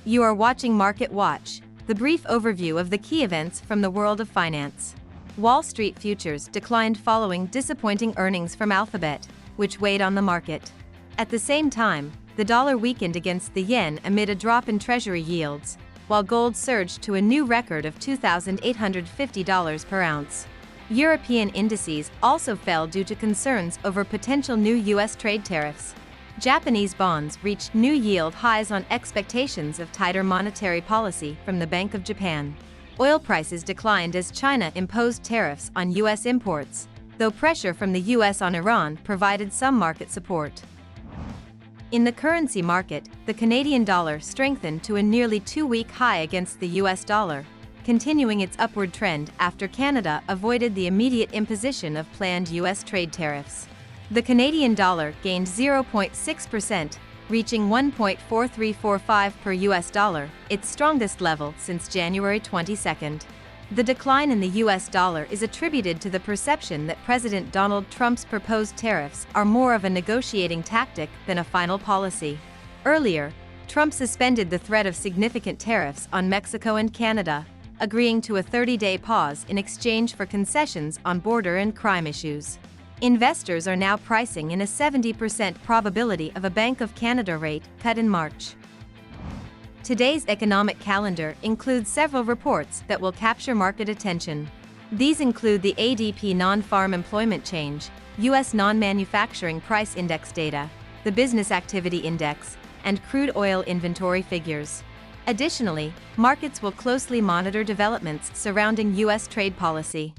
You are watching Market Watch, the brief overview of the key events from the world of finance. Wall Street futures declined following disappointing earnings from Alphabet, which weighed on the market. At the same time, the dollar weakened against the yen amid a drop in Treasury yields, while gold surged to a new record of $2,850 per ounce. European indices also fell due to concerns over potential new U.S. trade tariffs. Japanese bonds reached new yield highs on expectations of tighter monetary policy from the Bank of Japan. Oil prices declined as China imposed tariffs on U.S. imports, though pressure from the U.S. on Iran provided some market support. In the currency market, the Canadian dollar strengthened to a nearly two-week high against the U.S. dollar, continuing its upward trend after Canada avoided the immediate imposition of planned U.S. trade tariffs. The Canadian dollar gained 0.6%, reaching 1.4345 per US dollar, its strongest level since January 22. The decline in the US dollar is attributed to the perception that President Donald Trump's proposed tariffs are more of a negotiating tactic than a final policy. Earlier, Trump suspended the threat of significant tariffs on Mexico and Canada, agreeing to a 30-day pause in exchange for concessions on border and crime issues. Investors are now pricing in a 70% probability of a Bank of Canada rate cut in March. Today's economic calendar includes several reports that will capture market attention. These include the ADP non-farm employment change, U.S. non-manufacturing price index data, the business activity index, and crude oil inventory figures. Additionally, markets will closely monitor developments surrounding U.S. trade policy.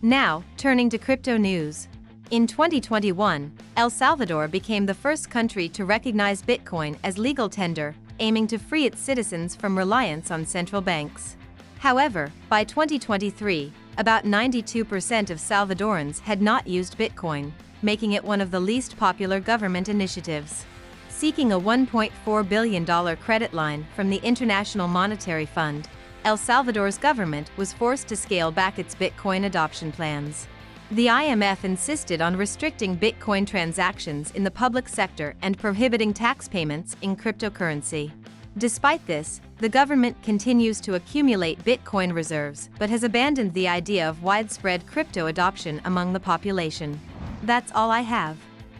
Now, turning to crypto news. In 2021, El Salvador became the first country to recognize Bitcoin as legal tender, aiming to free its citizens from reliance on central banks. However, by 2023, about 92% of Salvadorans had not used Bitcoin, making it one of the least popular government initiatives. Seeking a $1.4 billion credit line from the International Monetary Fund, El Salvador's government was forced to scale back its Bitcoin adoption plans. The IMF insisted on restricting Bitcoin transactions in the public sector and prohibiting tax payments in cryptocurrency. Despite this, the government continues to accumulate Bitcoin reserves but has abandoned the idea of widespread crypto adoption among the population. That's all I have.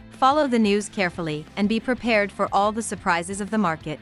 Follow the news carefully and be prepared for all the surprises of the market.